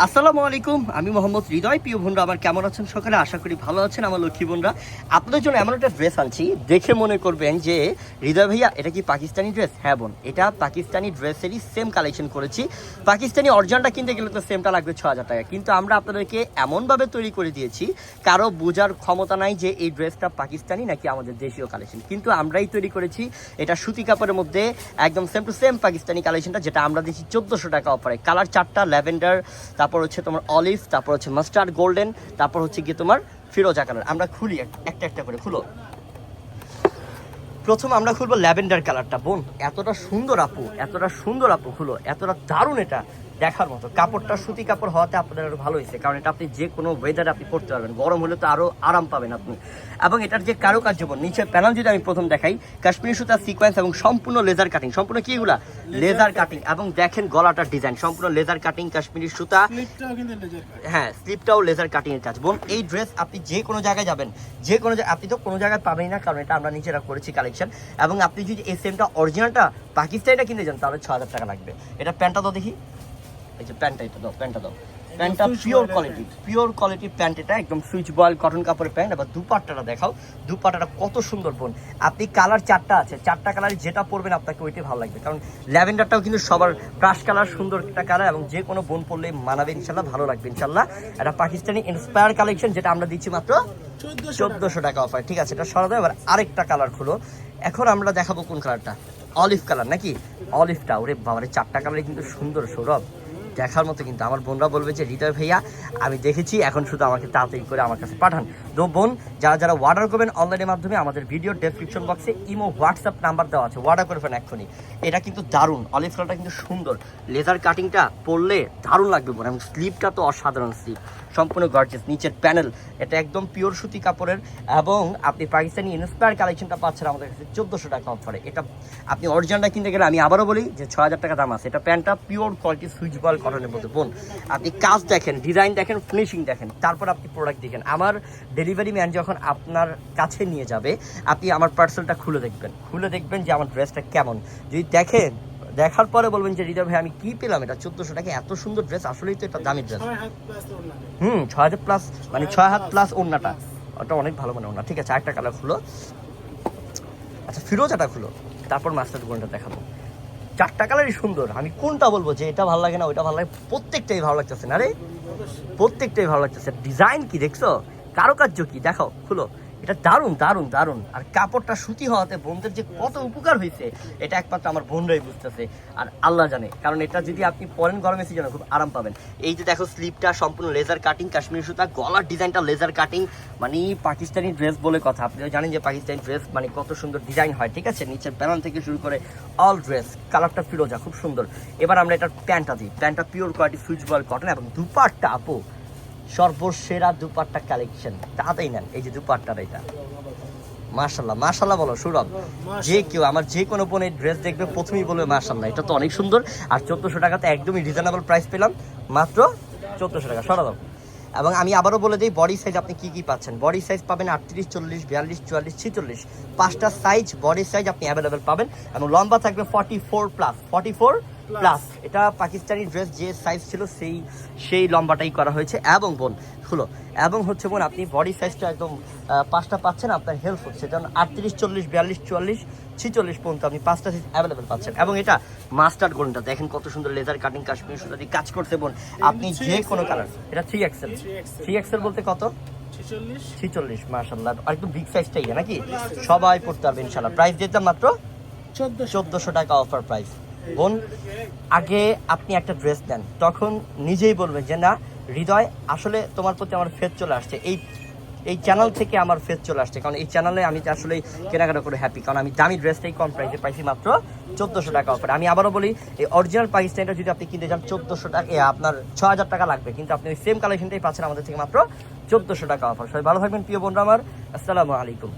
আসসালামু আলাইকুম, আমি মোহাম্মদ হৃদয়। প্রিয় বোনরা আমার কেমন আছেন? সকালে আশা করি ভালো আছেন। আমার লক্ষ্মী বোনরা, আপনাদের জন্য এমন একটা ড্রেস আনছি, দেখে মনে করবেন যে হৃদয় ভাইয়া এটা কি পাকিস্তানি ড্রেস? হ্যাঁ বোন, এটা পাকিস্তানি ড্রেসেরই সেম কালেকশন করেছি। পাকিস্তানি অরিজিনালটা কিনতে গেলে তো সেমটা লাগবে 6,000 টাকা, কিন্তু আমরা আপনাদেরকে এমনভাবে তৈরি করে দিয়েছি কারো বোঝার ক্ষমতা নাই যে এই ড্রেসটা পাকিস্তানি নাকি আমাদের দেশীয় কালেকশন, কিন্তু আমরাই তৈরি করেছি। এটা সুতি কাপড়ের মধ্যে একদম সেম টু সেম পাকিস্তানি কালেকশনটা, যেটা আমরা দিচ্ছি 1400 টাকা অফারে। কালার 4টা, ল্যাভেন্ডার, তারপর হচ্ছে তোমার অলিভ, তারপর হচ্ছে মাস্টার্ড গোল্ডেন, তারপর হচ্ছে গিয়ে তোমার ফিরোজা কালার। আমরা খুলি একটা একটা করে, খুলো। প্রথম আমরা খুলবো ল্যাভেন্ডার কালারটা। বোন এতটা সুন্দর আপু, এতটা সুন্দর আপু, খুলো। এতটা দারুণ, এটা দেখার মতো। কাপড়টা সুতি কাপড় হওয়াতে আপনাদের আরো ভালো হয়েছে, কারণ এটা আপনি যে কোনো ওয়েদারে আপনি পরতে পারবেন, গরম হলে তো আরো আরাম পাবেন আপনি। এবং এটার যে কারুকার্য, বোন নিচের প্যানেল যদি আমি প্রথম দেখাই, কাশ্মীরি সুতা সিকোয়েন্স এবং সম্পূর্ণ লেজার কাটিং, সম্পূর্ণ কি এগুলা লেজার কাটিং। এবং দেখেন গলাটার ডিজাইন সম্পূর্ণ লেজার কাটিং, কাশ্মীরি সুতা, হ্যাঁ স্লিপটাও লেজার কাটিং এর কাজ। বোন এই ড্রেস আপনি যে কোনো জায়গায় যাবেন, যে কোনো আপনি তো কোনো জায়গায় পাবেন না, কারণ এটা আমরা নিজেরা করেছি কালেকশন। এবং আপনি যদি এই সেমটা অরিজিনালটা পাকিস্তানিটা কিনতে যান তাহলে 6,000 টাকা লাগবে। এটা প্যান্টটা তো দেখি, এই যে প্যান্টটা, এটা দাও, প্যান্টটা দাও। প্যান্টটা পিওর কোয়ালিটি প্যান্ট, এটা একদম সুইচ বয়েল কটন কাপড়ের প্যান্ট। এবার দুপাট্টাটা দেখাও, দুপাট্টাটা কত সুন্দর বোন। আপনি কালার 4টা আছে, 4টা কালার যেটা পরবেন আপনাকে ওইটাই ভালো লাগবে, কারণ ল্যাভেন্ডারটাও কিন্তু সবার ক্রাশ কালার, সুন্দর একটা কালার, এবং যে কোনো বোন পরলে মানাবে ইনশাল্লাহ, ভালো লাগবে ইনশাল্লাহ। এটা পাকিস্তানি ইন্সপায়ার কালেকশন, যেটা আমরা দিচ্ছি মাত্র 1400 টাকা অফার। ঠিক আছে, এটা সরা দাও। এবার আরেকটা কালার খুলো। এখন আমরা দেখাবো কোন কালারটা, অলিভ কালার নাকি? অলিভটা, ওরে বাবারে 4টা কালারই কিন্তু সুন্দর, সৌরভ দেখার মতো। কিন্তু আমার বোনরা বলবে যে হৃদয় ভাইয়া আমি দেখেছি, এখন শুধু আমাকে তাড়াতাড়ি করে আমার কাছে পাঠান। তো বোন যারা যারা অর্ডার করবেন অনলাইনের মাধ্যমে, আমাদের ভিডিও ডেসক্রিপশন বক্সে ইমো হোয়াটসঅ্যাপ নাম্বার দেওয়া আছে, অর্ডার করবেন এক্ষুনি। এটা কিন্তু দারুণ, অলিভ কালারটা কিন্তু সুন্দর, লেজার কাটিংটা পরলে দারুণ লাগবে বোন। এবং স্লিপটা তো অসাধারণ স্লিপ, সম্পূর্ণ গর্জিয়াস। নিচের প্যানেল এটা একদম পিওর সুতি কাপড়ের, এবং আপনি পাকিস্তানি ইন্সপায়ার কালেকশনটা পাচ্ছেন আমাদের কাছে 1400 টাকা অফারে। এটা আপনি অরিজিনালটা কিনতে গেলে আমি আবারও বলি যে 6,000 টাকা দাম আছে। এটা প্যান্টটা পিওর কোয়ালিটি সুইচ বয়েল কটনের মধ্যে। বোন আপনি কাজ দেখেন, ডিজাইন দেখেন, ফিনিশিং দেখেন, তারপর আপনি প্রোডাক্ট দেখেন। আমার ডেলিভারি ম্যান যখন আপনার কাছে নিয়ে যাবে, আপনি আমার পার্সেলটা খুলে দেখবেন যে আমার ড্রেসটা কেমন। যদি দেখেন, দেখার পরে বলবেন যে হৃদয় ভাই আমি কি পেলাম, এটা 1400 টাকা এত সুন্দর ড্রেস, আসলেই তো এটা দামি ড্রেস। 6,000 প্লাস, মানে 6 হাত প্লাস ওড়নাটা, ওটা অনেক ভালো মানে ওড়না। ঠিক আছে, আরেকটা কালার খুলো। আচ্ছা ফিরোজাটা খুলো, তারপর মাস্টার গোল্ডটা দেখাবো। 4টা কালারই সুন্দর, আমি কোনটা বলবো যে এটা ভালো লাগে না ওইটা ভালো লাগে? প্রত্যেকটাই ভালো লাগতেছে না রে, প্রত্যেকটাই ভালো লাগতেছে। ডিজাইন কি দেখছো, কারুকার্য কি দেখাও, খুলো। এটা দারুণ দারুণ দারুণ। আর কাপড়টা সুতি হওয়াতে বোনদের যে কত উপকার হয়েছে, এটা একমাত্র আমার বোনরাই বুঝতেছে আর আল্লাহ জানে। কারণ এটা যদি আপনি পরেন গরমের সিজনে খুব আরাম পাবেন। এই যে দেখো স্লিপটা সম্পূর্ণ লেজার কাটিং, কাশ্মীরি সুতা, গলার ডিজাইনটা লেজার কাটিং, মানে পাকিস্তানি ড্রেস বলে কথা। আপনিও জানেন যে পাকিস্তানি ড্রেস মানে কত সুন্দর ডিজাইন হয়। ঠিক আছে, নিচের প্যানেল থেকে শুরু করে অল ড্রেস, কালারটা ফিরোজা, খুব সুন্দর। এবার আমরা এটার প্যান্টটা দিই, প্যান্টটা pure quality switch boil cotton, এবং দুপাট্টা আপু সর্বসেরা দুপাট্টা কালেকশন, তাতেই নেন। এই যে দুপাট্টাটা, এটা মাশাল্লাহ মাশাল্লাহ বলো সৌরভ। যে কেউ আমার যে কোনো বোনের ড্রেস দেখবে প্রথমেই বলবে মাশাল্লাহ, এটা তো অনেক সুন্দর। আর 1400 টাকাতে একদমই রিজনেবল প্রাইস পেলাম, মাত্র 1400 টাকা, সরা দাও। এবং আমি আবারও বলে দিই বডি সাইজ আপনি কি কি পাচ্ছেন। বডি সাইজ পাবেন 38, 40, 42, 44, 46, 5টা সাইজ বডি সাইজ আপনি অ্যাভেলেবেল পাবেন। এবং লম্বা থাকবে 44 প্লাস, 44 প্লাস। এটা পাকিস্তানি ড্রেস যে সাইজ ছিল সেই লম্বাটাই করা হয়েছে। এবং বোন খুলো, এবং হচ্ছে বোন আপনি বডি সাইজটা একদম 5টা পাচ্ছেন, আপনার হেল্প হচ্ছে। কারণ 38, 40, 42, 44, 46 পর্যন্ত আপনি 5টা সাইজ অ্যাভেলেবেল পাচ্ছেন। এবং এটা মাস্টার্ড গোল্ডটা দেখেন কত সুন্দর, লেজার কাটিং, কাশ্মীরি সুতা দিয়ে কাজ করছে বোন। আপনি যে কোনো কালার, এটা 3XL বলতে কত, 46, মাশাআল্লাহ। আর একটু বিগ সাইজটাই নাকি, সবাই পড়তে পারবে ইনশাআল্লাহ। প্রাইস দিতাম মাত্র 1400 টাকা অফার প্রাইস। বোন আগে আপনি একটা ড্রেস দেন, তখন নিজেই বলবেন যে না হৃদয় আসলে তোমার প্রতি আমার ফেথ চলে আসছে, এই চ্যানেল থেকে আমার ফেথ চলে আসছে। কারণ এই চ্যানেলে আমি আসলে কেনাকাটা করে হ্যাপি, কারণ আমি দামি ড্রেসটাই কম প্রাইসে পাইছি মাত্র 1400 টাকা অফার। আমি আবারও বলি এই অরিজিনাল পাকিস্তানিটা যদি আপনি কিনতে যান 1400 টাকা, আপনার 6,000 টাকা লাগবে, কিন্তু আপনি ওই সেম কালেকশনটাই পাচ্ছেন আমাদের থেকে মাত্র 1400 টাকা অফার। সবাই ভালো থাকবেন প্রিয় বোনরা আমার, আসসালামু আলাইকুম।